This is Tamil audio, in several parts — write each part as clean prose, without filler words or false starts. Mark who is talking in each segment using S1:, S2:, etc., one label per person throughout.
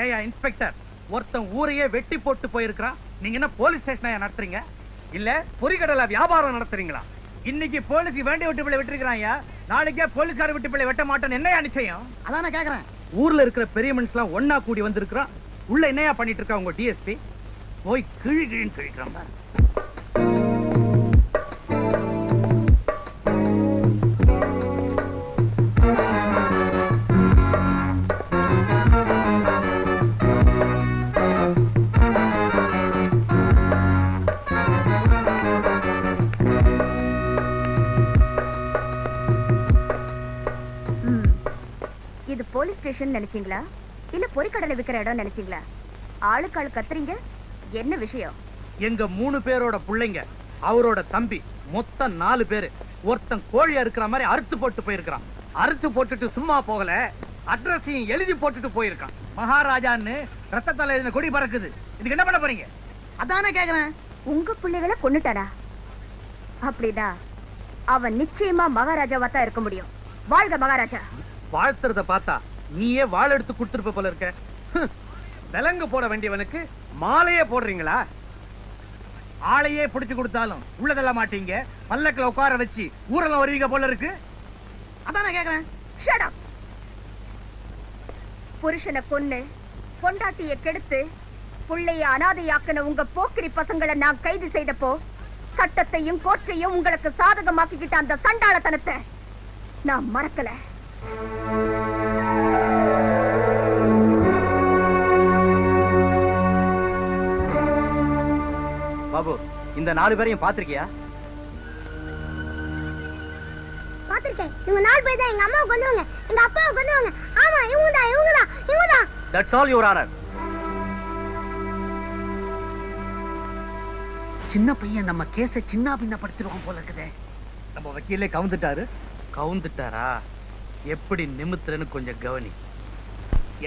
S1: ஏயா இன்ஸ்பெக்டர், ஒருத்தன் ஊரையே வெட்டி போட்டு போயிருக்கான், நீங்க என்ன போலீஸ் ஸ்டேஷனா நடத்துறீங்க? இல்ல பொறிகடலை வியாபாரம் நடத்துறீங்களா? இன்னைக்கு போலீஸ் வேண்டிய விட்டு பிள்ளை வெட்டிருக்காங்க, நாளைக்கே போலீஸ்கார விட்டு பிள்ளை வெட்ட மாட்டேன்னு என்னையா நிச்சயம்? அதான் நான் கேக்குறேன். ஊர்ல இருக்கிற பெரிய மனுஷன் ஒன்னா கூடி வந்திருக்கான், உள்ள என்னையா பண்ணிட்டு இருக்கா உங்க டிஎஸ்பி? போய் கிழி கிழின்னு கிழிக்கிறான்.
S2: இது போலீஸ் ஸ்டேஷன் நினைச்சீங்களா இல்ல பொறிக்கடலை விக்கிற இடம் நினைச்சீங்களா? ஆளுக்கு ஆளு கத்துறீங்க, என்ன விஷயம்?
S1: எங்க 3 பேரோட பிள்ளைங்க, அவரோட தம்பி, மொத்தம் 4 பேரு. ஒருத்தன் கோழி அறுக்கிற மாதிரி அறுத்து போட்டு போயிருக்கான். அறுத்து போட்டுட்டு சும்மா போகல, அட்ரஸையும் எழுதி போட்டுட்டு போயிருக்கான். மகாராஜான்னு ரத்தத்தால எழுதின கொடி பறக்குது. இதுக்கு என்ன பண்ண போறீங்க? அதானே கேக்குறேன்.
S2: உங்க பிள்ளைகளை கொன்னுட்டானா? அப்படின்னா அவன் நிச்சயமா மகாராஜாவா தான் இருக்க முடியும். வாழ்க மகாராஜா!
S1: வாழ்த்துறத பார்த்தா நீயே வாள் எடுத்து கொடுத்துருப்ப போல இருக்க. விலங்கு போட வேண்டியவனுக்கு மாலையே போடுறீங்களா? ஆளையே பிடிச்சு கொடுத்தாலும் உள்ளதெல்லாம் மாட்டீங்க, பல்லக்கில் உட்கார வச்சு ஊரெல்லாம் வருவீங்க போல இருக்கு. அதான் நான் கேக்குறேன்.
S2: Shut up! புருஷனை கொன்னு பொண்டாட்டிய கெடுத்து புள்ளைய அனாதையாக்கின உங்க போக்கிரி பசங்களை நான் கைது செய்தப்போ சட்டத்தையும் கோர்ட்டையும் உங்களுக்கு சாதகமாக்கிக்கிட்ட அந்த சண்டாளத்தனத்தை நான் மறக்கல.
S1: பாபு, இந்த 4 பேரையும் பாத்திருக்கியா?
S3: பாத்திருக்கேன். இவங்க 4 பேர் தான் எங்க அம்மாவை கொன்னவங்க, எங்க அப்பாவை கொன்னவங்க. ஆமா, இவங்கதான்.
S1: That's all, Your Honor.
S4: சின்ன பையன் நம்ம கேஸை சின்ன பின்னப்படுத்திடுவான் போல இருக்குதே.
S1: நம்ம வக்கீலே கவுந்துட்டாரா? எப்படி நிமித்துறன்னு கொஞ்சம் கவனி.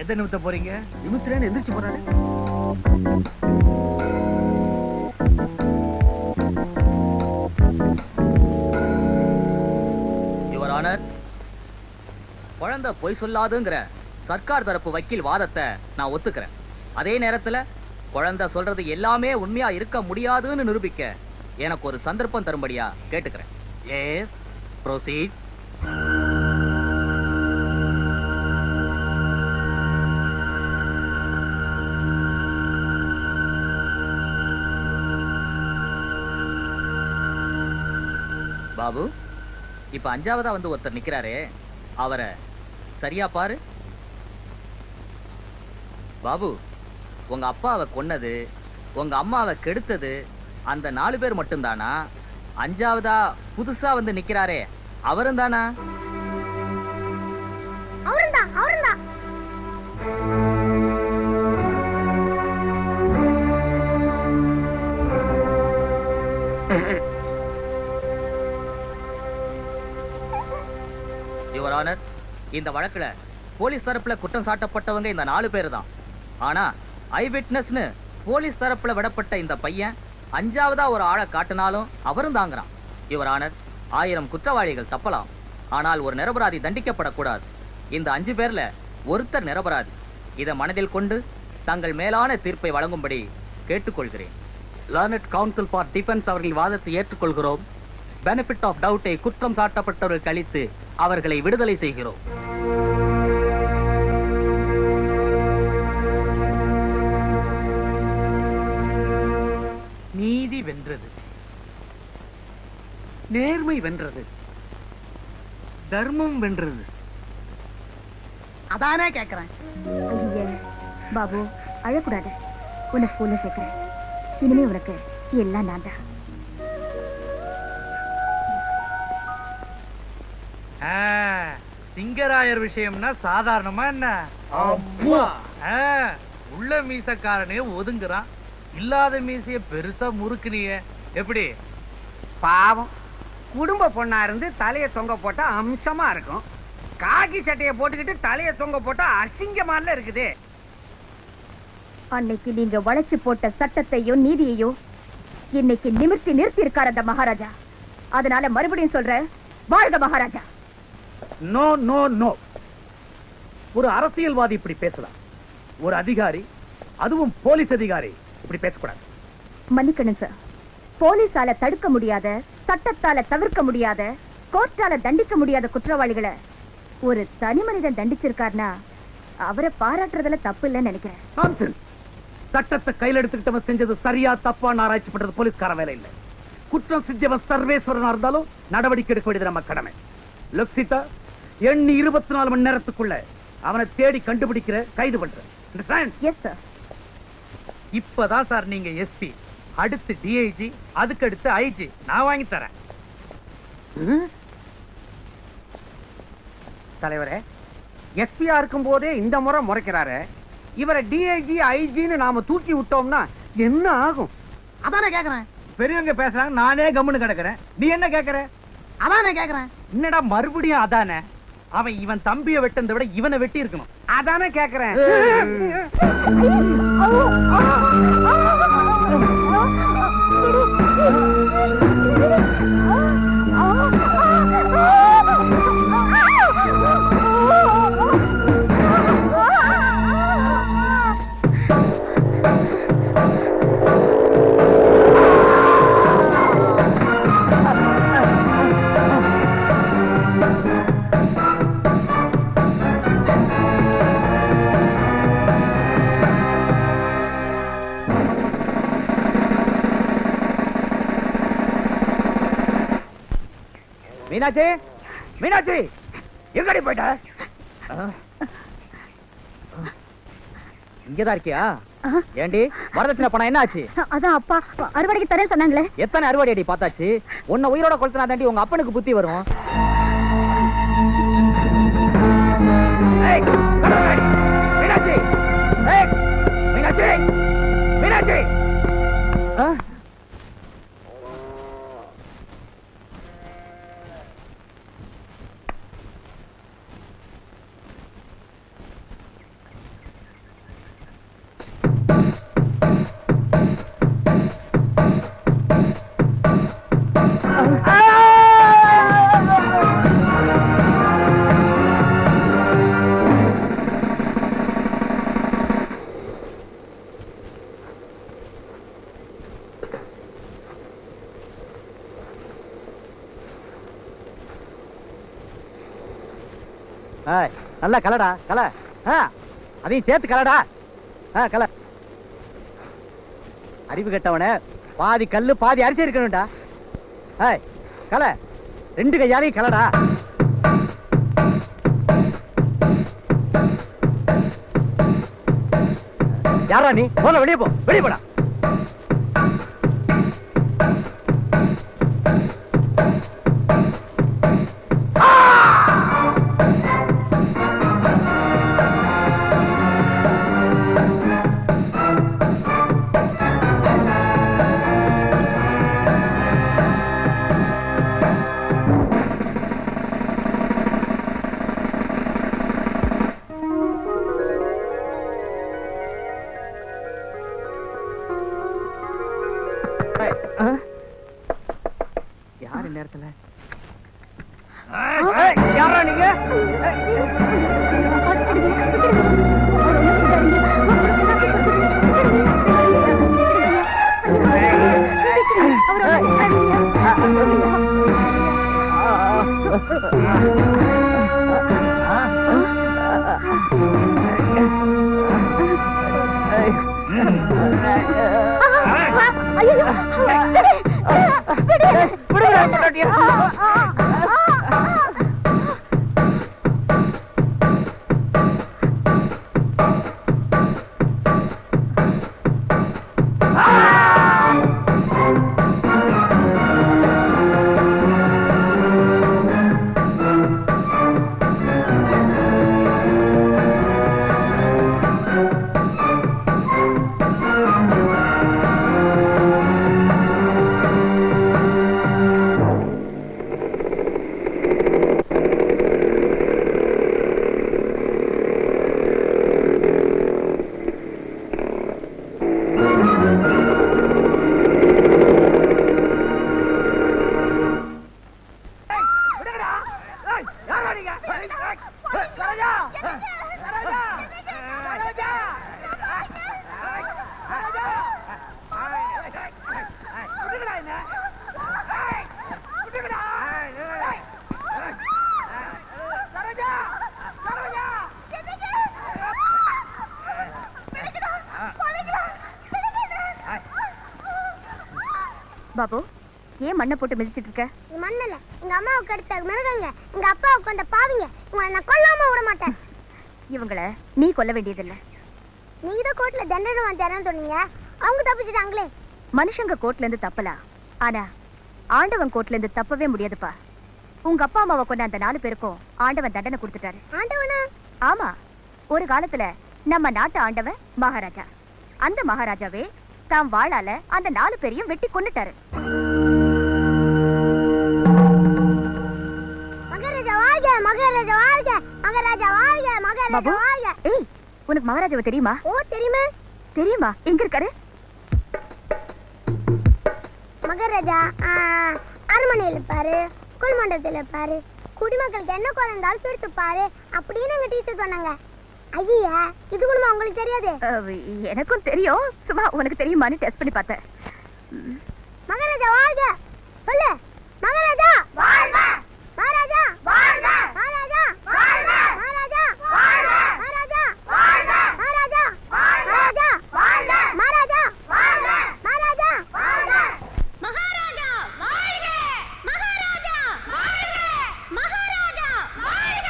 S1: எதை நிமித்த போறீங்க?
S4: நிமித்திரன்னு எந்திரிச்சு போறாரு.
S5: யுவர் ஆனர், குழந்தை பொய் சொல்லாதுங்கிற சர்க்கார் தரப்பு வக்கீல் வாதத்தை நான் ஒத்துக்கிறேன். அதே நேரத்துல குழந்தை சொல்றது எல்லாமே உண்மையா இருக்க முடியாதுன்னு நிரூபிக்க எனக்கு ஒரு சந்தர்ப்பம் தரும்படியா கேட்டுக்கிறேன்.
S1: Yes, proceed.
S5: பாபு, இப்ப 5ஆவதா வந்து ஒருத்தர் நிக்கிறாரே, அவரை சரியா பாரு. பாபு, உங்க அப்பாவை கொன்னது, உங்க அம்மாவை கெடுத்தது அந்த 4 பேர் மட்டும்தானா? 5ஆவதா புதுசா வந்து நிக்கிறாரே, அவரும் தானா?
S3: அவருந்தான்.
S5: யுவர் ஆனர், இந்த வழக்குல போலீஸ் தரப்புல குற்றம் சாட்டப்பட்டவங்க இந்த 4 பேர் தான். ஆனா ஐ விட்னஸ்னு போலீஸ் தரப்புல விடப்பட்ட இந்த பையன் 5ஆவதா ஒரு ஆளை காட்டினாலும் அவரும் தாங்கிறான். யுவர் ஆனர், 1000 குற்றவாளிகள் தப்பலாம், ஆனால் ஒரு நிரபராதி தண்டிக்கப்படக்கூடாது. இந்த 5 பேர்ல ஒருத்தர் நிரபராதி. இதை மனதில் கொண்டு தங்கள் மேலான தீர்ப்பை வழங்கும்படி கேட்டுக்கொள்கிறேன்.
S1: லார்னட் கவுன்சில் ஃபார் டிஃபென்ஸ் அவர்கள் வாதத்தை ஏற்றுக்கொள்கிறோம். பெனிஃபிட் ஆஃப் டவுட்டை குற்றம் சாட்டப்பட்டவர்கள் கழித்து அவர்களை விடுதலை செய்கிறோம். நீதி வென்றது, நேர்மை வென்றது, தர்மம் வென்றது.
S4: அதானே கேக்குறேன்.
S2: பாபு, அழக்கூடாது. உன்னை ஸ்கூல்ல சேர்க்கிறேன். இனிமே உனக்கு எல்லாம் நான் தான்.
S1: சிங்கராயர் விஷயம்னா சாதாரணமா என்ன? உள்ள மீசக்காரனே ஒதுங்குறான், இல்லாத மீசைய பெருசா முறுக்குனிய எப்படி?
S4: பாவம், குடும்ப பொண்ணா இருந்து தலைய தொங்க போட்டா அம்சமா இருக்கும். காக்கி சட்டையை போட்டுக்கிட்டு தலைய தொங்க போட்டா அசிங்கமால இருக்குது.
S2: அன்னைக்கு நீங்க வளைச்சு போட்ட சட்டத்தையும் நீதியையும் இன்னைக்கு நிறுத்தி இருக்கார் அந்த மகாராஜா. அதனால மறுபடியும் சொல்ற, வாழ்க மகாராஜா!
S1: நோ நோ நோ, ஒரு அரசியல்வாதி இப்படி பேசலாம். ஒரு அதிகாரி, அதுவும் போலீஸ் அதிகாரி இப்படி பேசக்கூடாது.
S2: மன்னிக்கணும் சார். போலீஸால தடுக்க முடியாத, சட்டத்தால தவிர்க்க முடியாத, கோர்ட்டால தண்டிக்க முடியாத குற்றவாளிகளை ஒரு தனி மனிதன் தண்டிச்சிருக்காருனா அவரை பாராட்டுறதுல தப்பு இல்லைன்னு நினைக்கிறேன்.
S1: நான்சென்ஸ். சட்டத்தை கையில் எடுத்துக்கிட்டவன் செஞ்சது சரியா தப்பான்னு ஆராய்ச்சி பண்றது போலீஸ்கார வேலை இல்லை. குற்றம் செஞ்சவன் சர்வேஸ்வரனா இருந்தாலும் நடவடிக்கை எடுக்க வேண்டியது நம்ம கடமை. லக்ஷிதா, எண்ணி 24 மணி நேரத்துக்குள்ள அவனை தேடி கண்டுபிடிக்கிற, கைது பண்ற.
S2: Yes sir.
S1: இப்பதான் சார் நீங்க எஸ்பி, அடுத்து டிஐஜி, அதுக்கு அடுத்து ஐஜி. நான் வாங்கி தரேன்.
S4: தலைவரே, எஸ்பியா இருக்கும் போதே இந்த முறை முறைக்கிறாரு. இவரை டிஐஜி ஐஜின்னு நாம தூக்கி விட்டோம்னா என்ன ஆகும்?
S5: அதானே கேக்குறேன்.
S1: பெரியவங்க பேசுறாங்க, நானே கம்முன்னு கிடக்குறேன். நீ என்ன கேக்குற?
S5: அதானே கேக்குறேன்.
S1: என்னடா மறுபடியும் அதானே? அவன் இவன் தம்பியை வெட்டதை விட இவனை வெட்டி இருக்கணும்.
S4: அதானே கேக்குறேன்.
S1: மீனாட்சி, மீனாட்சி, எங்கடி போயிட்ட?
S5: இங்கதான் இருக்கியா? ஏண்டி, வரதட்சணை பணம் என்ன ஆச்சு?
S2: அதான் அப்பா அறுவடைக்கு தரேன் சொன்னாங்களே.
S5: எத்தனை அறுவடை அடி பார்த்தாச்சு? உன்னை உயிரோட கொளுத்தினா தாண்டி உங்க அப்பனுக்கு புத்தி வரும்.
S1: மீனாட்சி, மீனாட்சி, மீனாட்சி.
S5: நல்லா கலடா, கல. அதையும் சேர்த்து கலடா. கல. அறிவு கெட்டவன, பாதி கல்லு பாதி அரிசி இருக்கணும்டா. கல, 2 கையாலையும் கலடா. யாரா நீ? போல வெளியே போ, வெளியே போடா. யாரு நேரத்துல?
S1: யாரா நீங்க?
S2: பாபு, ஏன் மண்ணை போட்டு மிதிச்சிட்டு இருக்க?
S3: இது மண்ணல, எங்க அம்மாவுக்கு அடுத்த மிருகங்க, எங்க அப்பாவுக்கு அந்த பாவிங்க. இவங்களை நான் கொல்லாம விட மாட்டேன்.
S2: இவங்கள நீ கொல்ல வேண்டியதில்ல.
S3: நீங்க தான் கோர்ட்ல தண்டனை வாங்கிட்டாரன்னு சொன்னீங்க. அவங்க தப்பிச்சிட்டாங்களே.
S2: மனுஷங்க கோர்ட்ல இருந்து தப்பலாம், ஆனா ஆண்டவன் கோர்ட்ல இருந்து தப்பவே முடியாதுப்பா. உங்க அப்பா அம்மாவை கொண்ட அந்த 4 பேருக்கும் ஆண்டவன் தண்டனை கொடுத்துட்டாரு.
S3: ஆண்டவனா?
S2: ஆமா, ஒரு காலத்துல நம்ம நாட்டு ஆண்டவன் மகாராஜா. அந்த மகாராஜாவே தாம் வாளால அந்த 4 பேரையும் வெட்டி கொன்னுட்டாரு.
S3: மகாராஜா வாழ்க, மகாராஜா வாழ்க, மகாராஜா வாழ்க, மகாராஜா
S2: பாபு,
S3: வாழ்க.
S2: ஏய், உனக்கு மகாராஜாவை தெரியுமா?
S3: ஓ தெரியுமே.
S2: தெரியுமா? எங்க இருக்காரு?
S3: மகாராஜா அரண்மனையில் இருப்பாரு, குல்மண்டலத்தில் இருப்பாரு. குடிமக்களுக்கு என்ன குறைந்தாலும் தீர்த்து பாரு அப்படின்னு எங்க டீச்சர் சொன்னாங்க. ஐயா, இது கூட உங்களுக்கு தெரியாது?
S2: எனக்கும் தெரியும், சும்மா உனக்கு தெரியுமான்னு டெஸ்ட் பண்ணி பார்த்தேன்.
S3: மகாராஜா வாழ்க சொல்லு. மகாராஜா வாழ்க, மகாராஜா வாழ்க, மகாராஜா வாழ்க, மகாராஜா வாழ்க, மகாராஜா வாழ்க, மகாராஜா வாழ்க, மகாராஜா வாழ்க, மகாராஜா வாழ்க, மகாராஜா வாழ்க, மகாராஜா வாழ்க, மகாராஜா வாழ்க, மகாராஜா வாழ்க.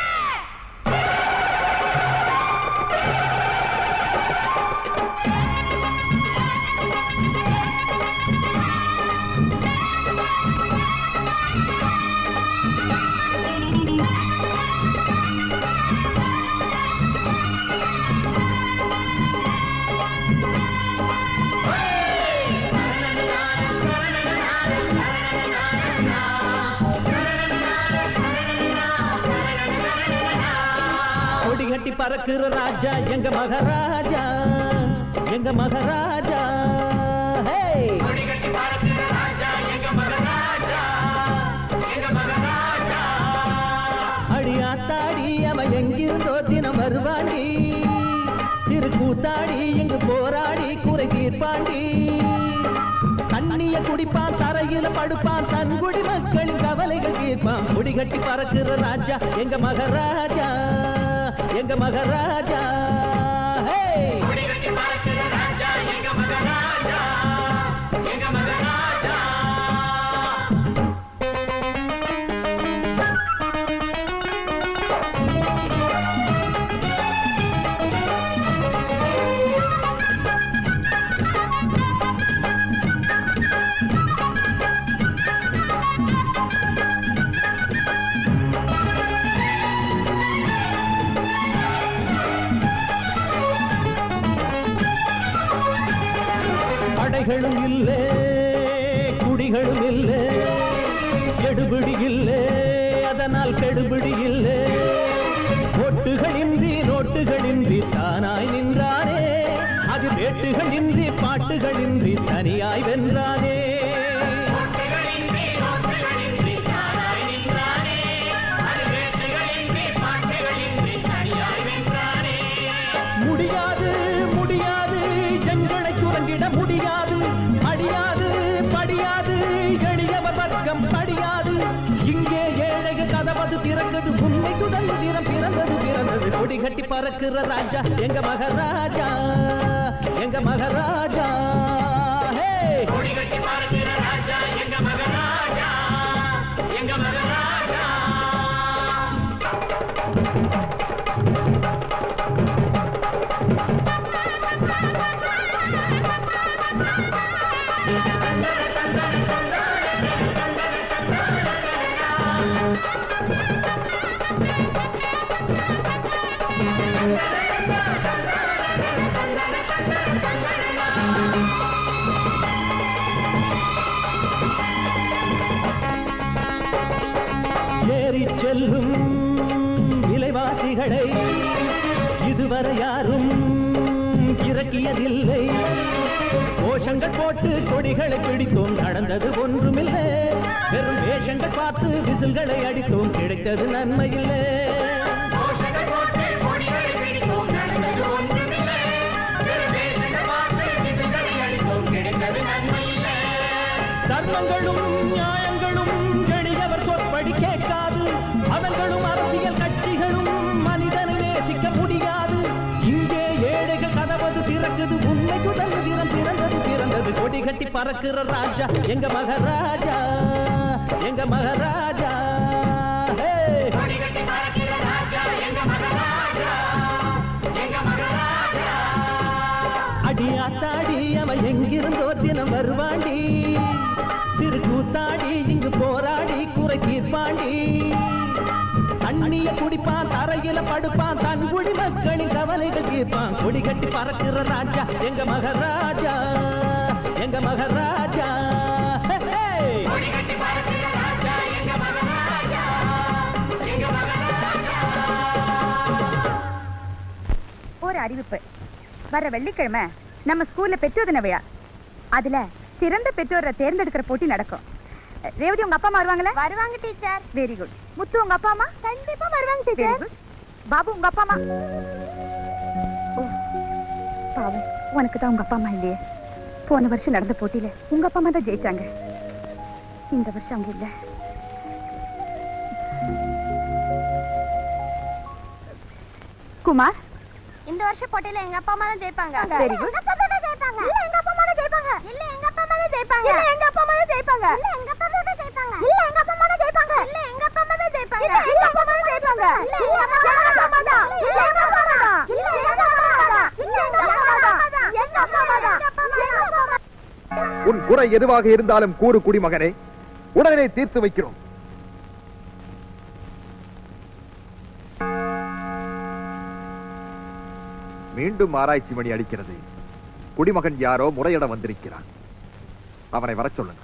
S6: கொடிகட்டி பறக்குற ராஜா எங்க மகாராஜா, எங்க மகாராஜா. கொடிகட்டி பறக்குற ராஜா எங்க மகாராஜா, எங்க மகாராஜா. அடியாத்தாடி அவன் எங்கிருந்தோ தினம் வருவாண்டி, சிறு கூத்தாடி இங்கு போராடி குறை தீர்ப்பாண்டி. தண்ணிய குடிப்பான், தரையில படுப்பான், தன் குடி மக்களின் கவலைகள் தீர்ப்பான். கொடிகட்டி பறக்குற ராஜா எங்க மகாராஜா, எங்க மகாராஜா. கொடிகட்டி பறக்குற ராஜா எங்க மகாராஜா, எங்க மகாராஜா. படைகளும் இல்லை, குடிகளும் இல்லை, எடுபிடி இல்லை, அதனால் கெடுபிடி இல்லை. ஓட்டுகளின்றி நோட்டுகளின்றி தானாய் நின்றானே, அது வேட்டுகளின்றி பாட்டுகளின்றி தனியாய் வென்றானே. முடியாது முடியாது எங்களை சுரங்கிட முடியாது, அடியாது படியாது எளியவர் வர்க்கம் படியாது. இங்கே ஏழைகள் கதவது திறந்தது, உண்மை சுதந்திரம் பிறந்தது பிறந்தது. கொடிகட்டி பறக்குற ராஜா எங்க மகாராஜா, எங்க மகாராஜா. கொடிகட்டி பறக்குற ராஜா எங்க மகாராஜா, எங்க மகாராஜா. ஏறி செல்லும் விலைவாசிகளை இதுவரை யாரும் இறக்கியதில்லை. கோஷங்கள் போட்டு கொடிகளை பிடித்தோம், நடந்தது ஒன்றுமில்லை. வெறும் வேஷங்கள் பார்த்து விசில்களை அடித்தோம், கிடைத்தது நன்மையில்லை. தர்மங்களும் நியாயங்களும் எளியவர் சொற்படி கேட்காது. அவர்களும் அரசியல் கட்சிகளும் மனிதனை நேசிக்க முடியாது. இங்கே ஏழைகள் கதவது திறக்குது, உண்மை சுதந்திரம் பிறந்தது பிறந்தது. கொடி கொடி கட்டி பறக்கிற ராஜா எங்க மகாராஜா எங்க மகாராஜா அடியாத்தாடி அவன் எங்கிருந்தோ தினம் வருவாண்டி சிறு கூத்தாடி இங்கு போராடி குறை தீர்ப்பாண்டி தண்ணிய குடிப்பான் தரையில படுப்பான் தன் குடி மக்களின் கவலைகள் தீர்ப்பான் கொடி கட்டி பறக்கிற ராஜா எங்க மகாராஜா எங்க மகாராஜா
S2: ஒரு அறிவிப்பு. வர வெள்ளிக்கிழமை நம்ம ஸ்கூல்ல பெற்றோர் தின விழா. அதுல சிறந்த பெற்றோரை தேர்ந்தெடுக்கிற போட்டி நடக்கும். ரேவதி உங்க அப்பா அம்மா வருவாங்களா?
S3: வருவாங்க டீச்சர்.
S2: Very good. முத்து உங்க அப்பா அம்மா?
S3: கண்டிப்பா வருவாங்க
S2: வெரி
S3: டீச்சர்.
S2: குட். பாபு உங்க அப்பா அம்மா? ஓ, பாவம், உனக்கு தான் உங்க அப்பா அம்மா இல்லையே. போன வருஷம் நடந்த போட்டியில உங்க அப்பா அம்மா தான் ஜெயிச்சாங்க. இந்த வருஷம் அவங்க இல்ல. குமார்,
S3: இந்த வருஷம் போட்டியில எங்க அப்பா அம்மா தான் ஜெயிப்பாங்க.
S2: Very good.
S3: எங்க அப்பா அம்மா தான் ஜெயிப்பாங்க. இல்ல எங்க அப்பா அம்மா தான் ஜெயிப்பாங்க. இல்ல எங்க அப்பா அம்மா தான் ஜெயிப்பாங்க. இல்ல எங்க அப்பா அம்மா தான் ஜெயிப்பாங்க. இல்ல எங்க அப்பா அம்மா தான் ஜெயிப்பாங்க. இல்ல எங்க அப்பா அம்மா தான் ஜெயிப்பாங்க. இல்ல எங்க அப்பா அம்மா தான் ஜெயிப்பாங்க. இல்ல எங்க அப்பா அம்மா தான் ஜெயிப்பாங்க. இல்ல எங்க அப்பா அம்மா தான். இல்ல எங்க அப்பா அம்மா தான். இல்ல எங்க அப்பா அம்மா தான். இல்ல எங்க அப்பா அம்மா தான். எங்க அப்பா அம்மா தான். எங்க அப்பா அம்மா.
S7: உன் குறை எதுவாக இருந்தாலும் கூறு குடிமகனே, உடனே தீர்த்து வைக்கிறோம். மீண்டும் ஆராய்ச்சி மணி அடிக்கிறது. குடிமகன் யாரோ முறையிட வந்திருக்கிறான். அவனை வர சொல்லுங்க.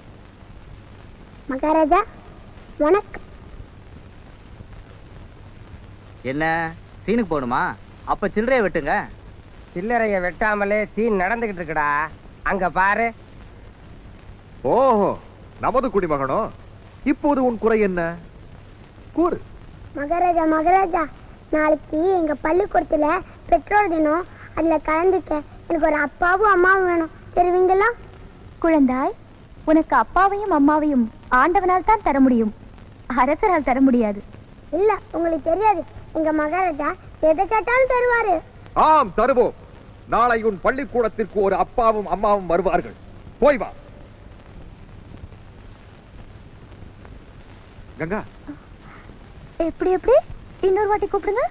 S3: மகாராஜா வணக்கம்.
S5: என்ன சீனுக்கு போகணுமா? அப்ப சில்லறைய வெட்டுங்க.
S4: சில்லறைய வெட்டாமலே சீன் நடந்துகிட்டு இருக்குடா. அங்க பாரு.
S7: ஓஹோ, நமது குடிமகனோ? இப்போது உன் குறை என்ன? கூறு.
S3: மகாராஜா மகாராஜா, நாளைக்கு எங்க பள்ளிக்கூடத்துல பெற்றோர் தினம். அதுல கலந்துக்க எனக்கு ஒரு அப்பாவும் அம்மாவும் வேணும். தெரிவிங்களா?
S2: குழந்தாய், உனக்கு அப்பாவையும் அம்மாவையும் ஆண்டவனால் தான் தர முடியும், அரசரால் தர முடியாது.
S3: இல்ல, உங்களுக்கு தெரியாது. எங்க மகாராஜா எதை கேட்டாலும் தருவாரு.
S7: ஆம், தருவோம். நாளை உன் பள்ளிக்கூடத்திற்கு ஒரு அப்பாவும் அம்மாவும் வருவார்கள். போய் வா. கங்கா,
S2: எப்படி எப்படி? இன்னொரு வாட்டி கூப்பிடுங்க.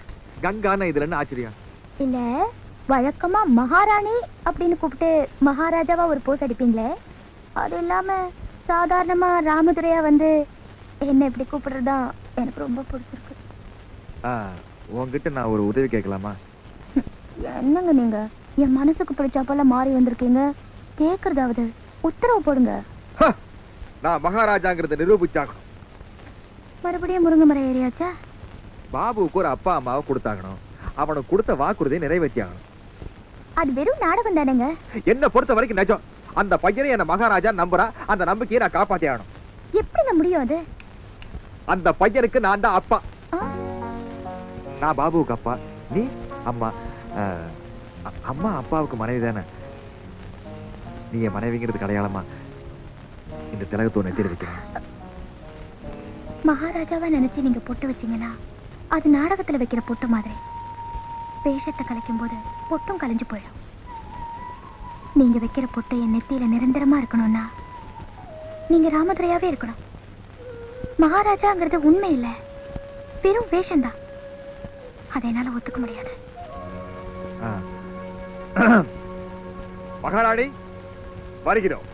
S7: கங்கான்னா இதுல என்ன ஆச்சரியம்?
S2: இல்ல, வழக்கமா மகாராணி அப்படின்னு கூப்பிட்டு மகாராஜாவா ஒரு போஸ் அடிப்பீங்களே, அது இல்லாம சாதாரணமா ராமதுரையா வந்து என்ன இப்படி கூப்பிடுறதா எனக்கு ரொம்ப பிடிச்சிருக்கு.
S7: உங்ககிட்ட நான் ஒரு உதவி கேட்கலாமா?
S2: என்னங்க நீங்க என் மனசுக்கு பிடிச்சா போல மாறி வந்திருக்கீங்க. கேக்குறதாவது உத்தரவு போடுங்க.
S7: நான் மகாராஜாங்கிறத நிரூபிச்சாகணும்.
S2: மறுபடியும் முருங்கை மரம் ஏறியாச்சா?
S7: பாபுவுக்கு ஒரு அப்பா அம்மாவை கொடுத்தாகணும். அவனுக்கு கொடுத்த வாக்குறுதியை நிறைவேற்றியாகணும்.
S2: அது வெறும் நாடகம் தானேங்க.
S7: என்ன பொறுத்த வரைக்கும் நிஜம். அந்த பையனை என்ன மகாராஜா நம்புறா. அந்த நம்பிக்கையை நான் காப்பாத்தி ஆகணும்.
S2: எப்படிங்க முடியும் அது?
S7: அந்த பையனுக்கு நான் தான் அப்பா.
S2: ஆ?
S7: நான் பாபுவுக்கு அப்பா, நீ அம்மா. அம்மா அப்பாவுக்கு மனைவி தானே. நீ என் மனைவிங்கிறது அடையாளமா இந்த திலகத்தோடு நெத்தியில் வைக்கிறேன்.
S2: மகாராஜாவா நினைச்சு நீங்க பொட்டு வச்சீங்கன்னா அது நாடகத்துல வைக்கிற பொட்டு மாதிரி. வேஷத்தை கலைக்கும் போது பொட்டும் கலைஞ்சு போயிடும். நீங்க வைக்கிற பொட்டு என் நெத்தியில நிரந்தரமா இருக்கணும்னா நீங்க ராமதுரையாவே இருக்கணும். மகாராஜாங்கிறது உண்மை இல்ல, வெறும் வேஷம்தான். அதை என்னால ஒத்துக்க முடியாது.
S7: மகாராணி வருகிறோம்.